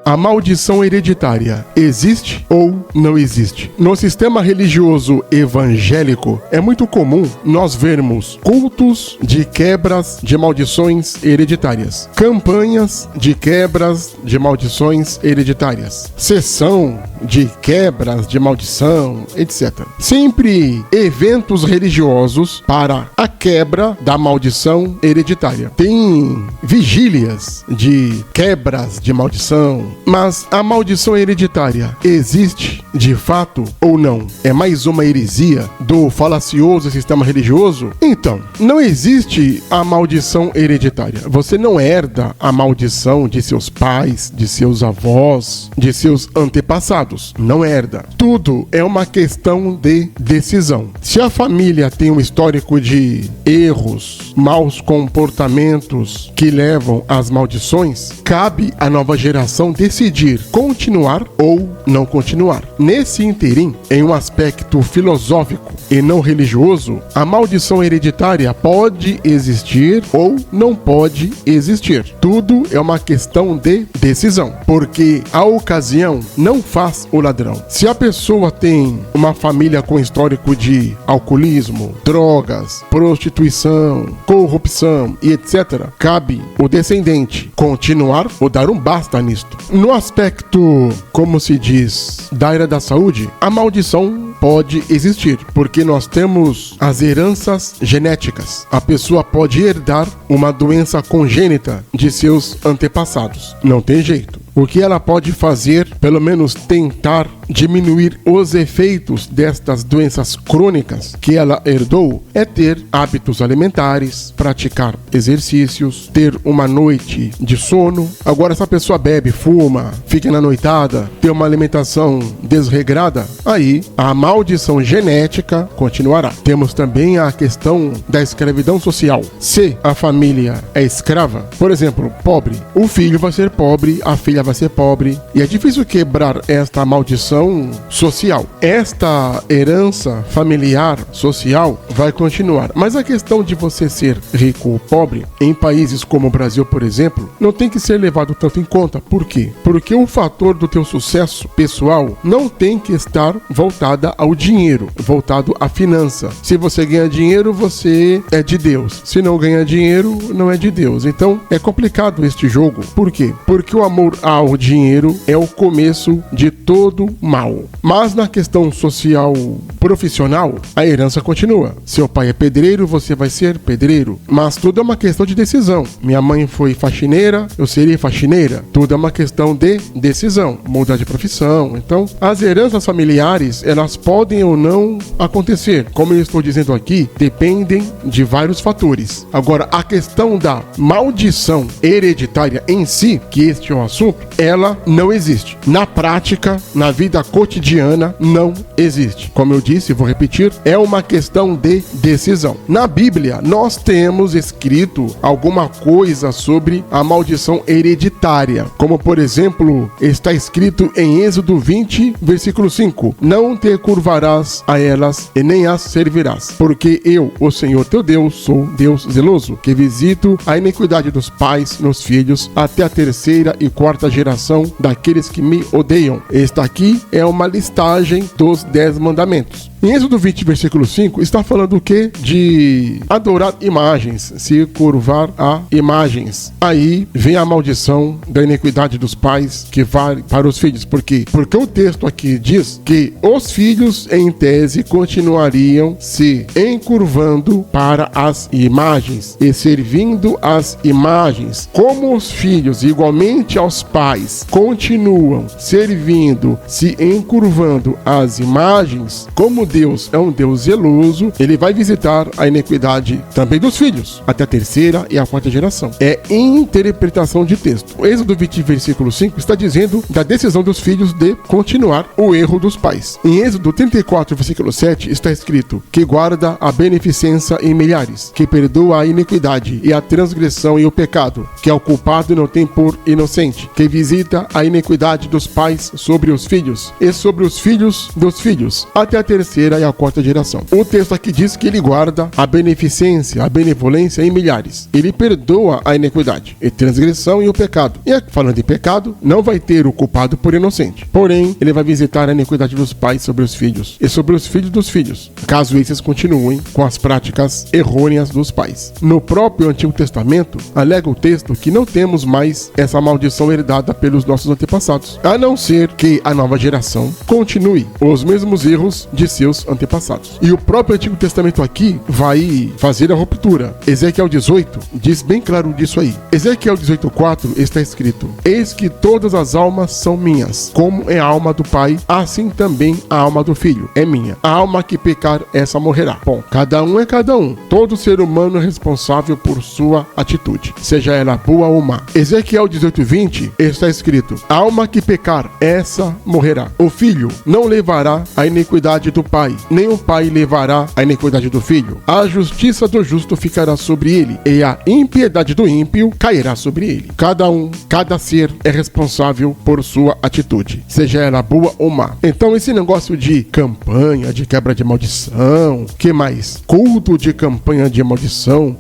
A maldição hereditária existe ou não existe? No sistema religioso evangélico, é muito comum nós vermos cultos de quebras de maldições hereditárias, campanhas de quebras de maldições hereditárias, sessão de quebras de maldição, etc. Sempre eventos religiosos para a quebra da maldição hereditária. Tem vigílias de quebras de maldição, mas a maldição hereditária existe de fato ou não? É mais uma heresia do falacioso sistema religioso? Então, não existe a maldição hereditária. Você não herda a maldição de seus pais, de seus avós, de seus antepassados. Não herda. Tudo é uma questão de decisão. Se a família tem um histórico de erros, maus comportamentos que levam às maldições, cabe à nova geração decidir continuar ou não continuar. Nesse interim, em um aspecto filosófico e não religioso, a maldição hereditária pode existir ou não pode existir. Tudo é uma questão de decisão, porque a ocasião não faz o ladrão. Se a pessoa tem uma família com histórico de alcoolismo, drogas, prostituição, corrupção e etc., cabe o descendente continuar ou dar um basta nisto. No aspecto, como se diz, da área da saúde, a maldição pode existir, porque nós temos as heranças genéticas. A pessoa pode herdar uma doença congênita de seus antepassados. Não tem jeito. O que ela pode fazer, pelo menos tentar diminuir os efeitos destas doenças crônicas que ela herdou, é ter hábitos alimentares, praticar exercícios, ter uma noite de sono. Agora, se a pessoa bebe, fuma, fica na noitada, tem uma alimentação desregrada, aí a maldição genética continuará. Temos também a questão da escravidão social. Se a família é escrava, por exemplo, pobre, o filho vai ser pobre, a filha vai ser pobre, e é difícil quebrar esta maldição social. Esta herança familiar social vai continuar, mas a questão de você ser rico ou pobre em países como o Brasil, por exemplo, não tem que ser levado tanto em conta. Por quê? Porque o fator do teu sucesso pessoal não tem que estar voltada ao dinheiro, voltado à finança. Se você ganha dinheiro, você é de Deus. Se não ganha dinheiro, não é de Deus. Então, é complicado este jogo. Por quê? Porque o amor ao dinheiro é o começo de todo mal. Mas na questão social profissional, a herança continua. Seu pai é pedreiro, você vai ser pedreiro. Mas tudo é uma questão de decisão. Minha mãe foi faxineira, eu serei faxineira. Tudo é uma questão de decisão. Mudar de profissão. Então, as heranças familiares, elas podem ou não acontecer. Como eu estou dizendo aqui, dependem de vários fatores. Agora, a questão da maldição hereditária em si, que este é o assunto, ela não existe. Na prática, na vida cotidiana, não existe. Como eu disse, vou repetir, é uma questão de decisão. Na Bíblia, nós temos escrito alguma coisa sobre a maldição hereditária, como por exemplo, está escrito em Êxodo 20, versículo 5: não te curvarás a elas e nem as servirás, porque eu, o Senhor teu Deus, sou Deus zeloso, que visito a iniquidade dos pais nos filhos até a terceira e quarta geração daqueles que me odeiam. Esta aqui é uma listagem dos 10 mandamentos. Em Êxodo 20, versículo 5, está falando o quê? De adorar imagens, se curvar a imagens. Aí vem a maldição da iniquidade dos pais que vai para os filhos. Por quê? Porque o texto aqui diz que os filhos, em tese, continuariam se encurvando para as imagens e servindo as imagens. Como os filhos, igualmente aos pais, continuam servindo, se encurvando às imagens, como Deus é um Deus zeloso, ele vai visitar a iniquidade também dos filhos, até a terceira e a quarta geração. É interpretação de texto. O Êxodo 20, versículo 5, está dizendo da decisão dos filhos de continuar o erro dos pais. Em Êxodo 34, versículo 7, está escrito que guarda a beneficência em milhares, que perdoa a iniquidade e a transgressão e o pecado, que ao culpado não tem por inocente, que que visita a iniquidade dos pais sobre os filhos e sobre os filhos dos filhos, até a terceira e a quarta geração. O texto aqui diz que ele guarda a beneficência, a benevolência em milhares. Ele perdoa a iniquidade, a transgressão e o pecado. E falando em pecado, não vai ter o culpado por inocente. Porém, ele vai visitar a iniquidade dos pais sobre os filhos e sobre os filhos dos filhos, caso esses continuem com as práticas errôneas dos pais. No próprio Antigo Testamento, alega o texto que não temos mais essa maldição herdada pelos nossos antepassados, a não ser que a nova geração continue os mesmos erros de seus antepassados. E o próprio Antigo Testamento aqui vai fazer a ruptura. Ezequiel 18 diz bem claro disso aí. Ezequiel 18:4 está escrito: eis que todas as almas são minhas, como é a alma do pai, assim também a alma do filho é minha. A alma que pecar, essa morrerá. Bom, cada um é cada um. Todo ser humano é responsável por sua atitude, seja ela boa ou má. Ezequiel 18:20 está escrito: a alma que pecar, essa morrerá. O filho não levará a iniquidade do pai, nem o pai levará a iniquidade do filho. A justiça do justo ficará sobre ele, e a impiedade do ímpio cairá sobre ele. Cada ser é responsável por sua atitude, seja ela boa ou má. Então esse negócio de campanha, de quebra de maldição, que mais? Culto de campanha de maldição,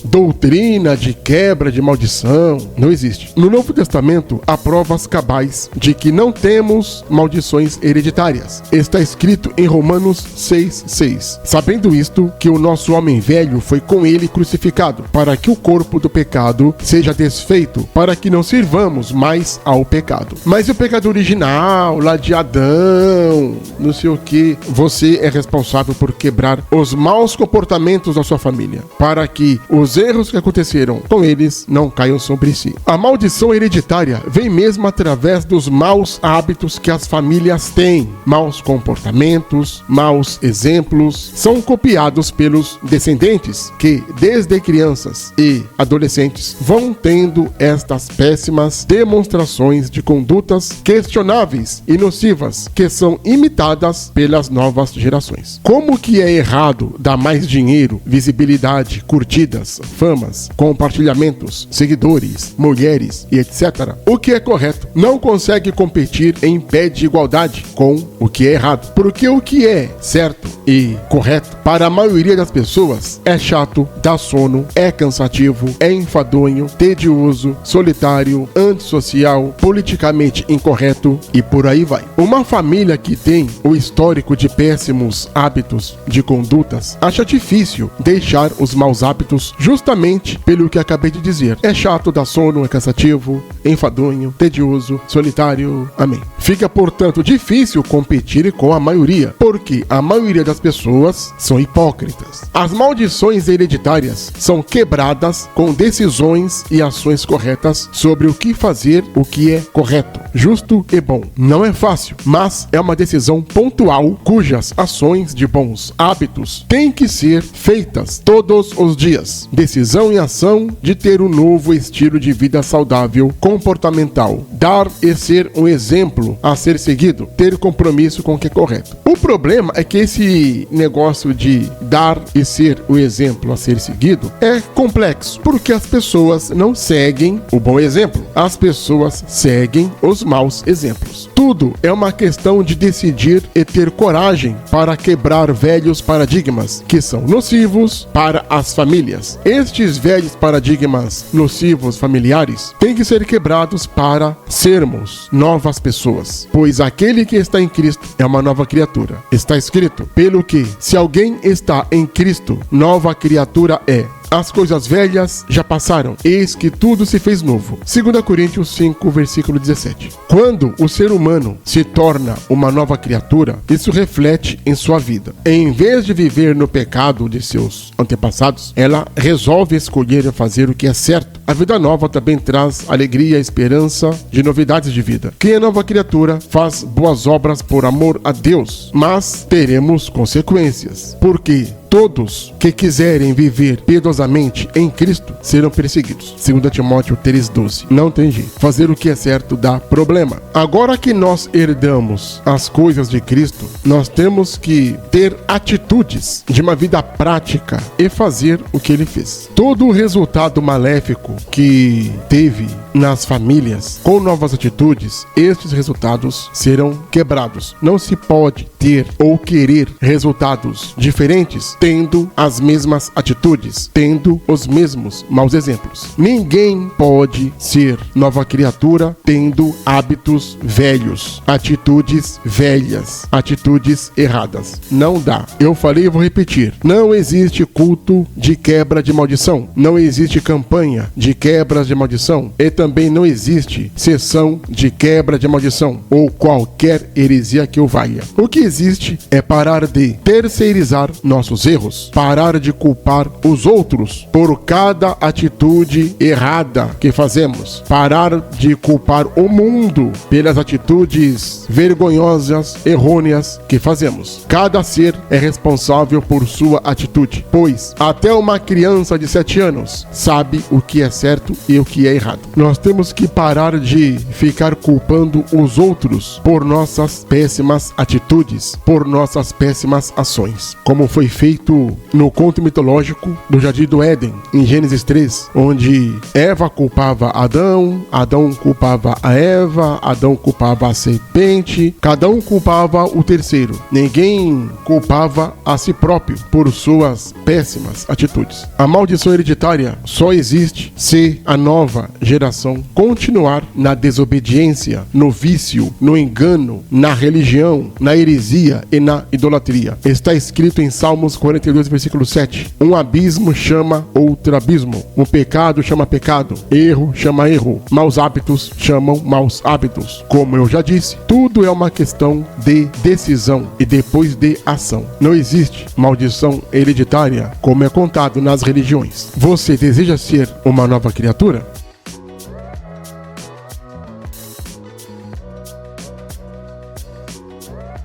doutrina de quebra de maldição, não existe. No Novo Testamento, há provas cabais de que não temos maldições hereditárias. Está escrito em Romanos 6:6. Sabendo isto, que o nosso homem velho foi com ele crucificado, para que o corpo do pecado seja desfeito, para que não sirvamos mais ao pecado. Mas o pecado original, lá de Adão, não sei o que, você é responsável por quebrar os maus comportamentos da sua família, para que os erros que aconteceram com eles não caiam sobre si. A maldição hereditária vem mesmo através dos maus hábitos que as famílias têm. Maus comportamentos, maus exemplos, são copiados pelos descendentes que, desde crianças e adolescentes, vão tendo estas péssimas demonstrações de condutas questionáveis e nocivas que são imitadas pelas novas gerações. Como que é errado dar mais dinheiro, visibilidade, curtidas, famas, compartilhamentos, seguidores, mulheres e etc. O que é correto não consegue competir em pé de igualdade com o que é errado, porque o que é certo e correto para a maioria das pessoas é chato, dá sono, é cansativo, é enfadonho, tedioso, solitário, antissocial, politicamente incorreto e por aí vai. Uma família que tem o histórico de péssimos hábitos de condutas acha difícil deixar os maus hábitos justamente pelo que acabei de dizer. É chato, dá sono, é cansativo, enfadonho, tedioso, solitário, amém. Fica, portanto, difícil competir com a maioria, porque a maioria das pessoas são hipócritas. As maldições hereditárias são quebradas com decisões e ações corretas sobre o que fazer, o que é correto, justo e bom. Não é fácil, mas é uma decisão pontual cujas ações de bons hábitos têm que ser feitas todos os dias. Decisão e ação de ter um novo estilo de vida saudável, comportamental, dar e ser um exemplo a ser seguido, ter compromisso com o que é correto. O problema é que esse negócio de dar e ser o exemplo a ser seguido é complexo, porque as pessoas não seguem o bom exemplo, as pessoas seguem os maus exemplos. Tudo é uma questão de decidir e ter coragem para quebrar velhos paradigmas que são nocivos para as famílias. Estes velhos paradigmas nocivos familiares têm que ser quebrados para sermos novas pessoas, pois aquele que está em Cristo é uma nova criatura. Está escrito: pelo que, se alguém está em Cristo, nova criatura é. As coisas velhas já passaram, eis que tudo se fez novo. 2 Coríntios 5, versículo 17. Quando o ser humano se torna uma nova criatura, isso reflete em sua vida. Em vez de viver no pecado de seus antepassados, ela resolve escolher fazer o que é certo. A vida nova também traz alegria e esperança de novidades de vida. Quem é nova criatura faz boas obras por amor a Deus, mas teremos consequências, porque todos que quiserem viver piedosamente em Cristo serão perseguidos. 2 Timóteo 3,12. Não tem jeito. Fazer o que é certo dá problema. Agora que nós herdamos as coisas de Cristo, nós temos que ter atitudes de uma vida prática e fazer o que ele fez. Todo o resultado maléfico que teve nas famílias com novas atitudes, estes resultados serão quebrados. Não se pode ter ou querer resultados diferentes tendo as mesmas atitudes, tendo os mesmos maus exemplos. Ninguém pode ser nova criatura tendo hábitos velhos, atitudes velhas, atitudes erradas. Não dá. Eu falei e vou repetir. Não existe culto de quebra de maldição. Não existe campanha de quebras de maldição. E também não existe sessão de quebra de maldição ou qualquer heresia que eu valha. O que existe é parar de terceirizar nossos erros, parar de culpar os outros por cada atitude errada que fazemos, parar de culpar o mundo pelas atitudes vergonhosas, errôneas que fazemos. Cada ser é responsável por sua atitude, pois até uma criança de 7 anos sabe o que é certo e o que é errado. Nós temos que parar de ficar culpando os outros por nossas péssimas atitudes, por nossas péssimas ações, como foi feito no conto mitológico do Jardim do Éden, em Gênesis 3, onde Eva culpava Adão, Adão culpava a Eva, Adão culpava a serpente, cada um culpava o terceiro. Ninguém culpava a si próprio por suas péssimas atitudes. A maldição hereditária só existe se a nova geração continuar na desobediência, no vício, no engano, na religião, na heresia e na idolatria. Está escrito em Salmos 42, versículo 7. Um abismo chama outro abismo. Um pecado chama pecado. Erro chama erro. Maus hábitos chamam maus hábitos. Como eu já disse, tudo é uma questão de decisão e depois de ação. Não existe maldição hereditária como é contado nas religiões. Você deseja ser uma nova criatura?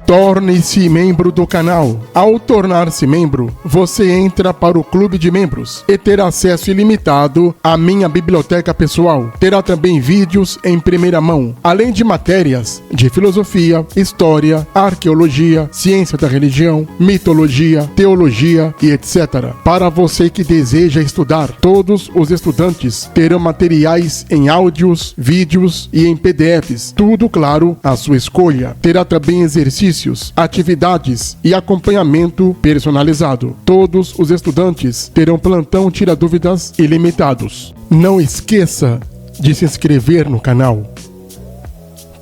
Torne-se membro do canal. Ao tornar-se membro, você entra para o clube de membros e terá acesso ilimitado à minha biblioteca pessoal. Terá também vídeos em primeira mão, além de matérias de filosofia, história, arqueologia, ciência da religião, mitologia, teologia e etc. Para você que deseja estudar, todos os estudantes terão materiais em áudios, vídeos e em PDFs. Tudo, claro, à sua escolha. Terá também exercícios, atividades e acompanhamento personalizado. Todos os estudantes terão plantão tira dúvidas ilimitados. Não esqueça de se inscrever no canal.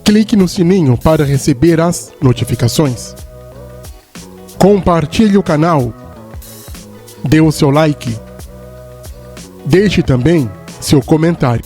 Clique no sininho para receber as notificações. Compartilhe o canal. Dê o seu like. Deixe também seu comentário.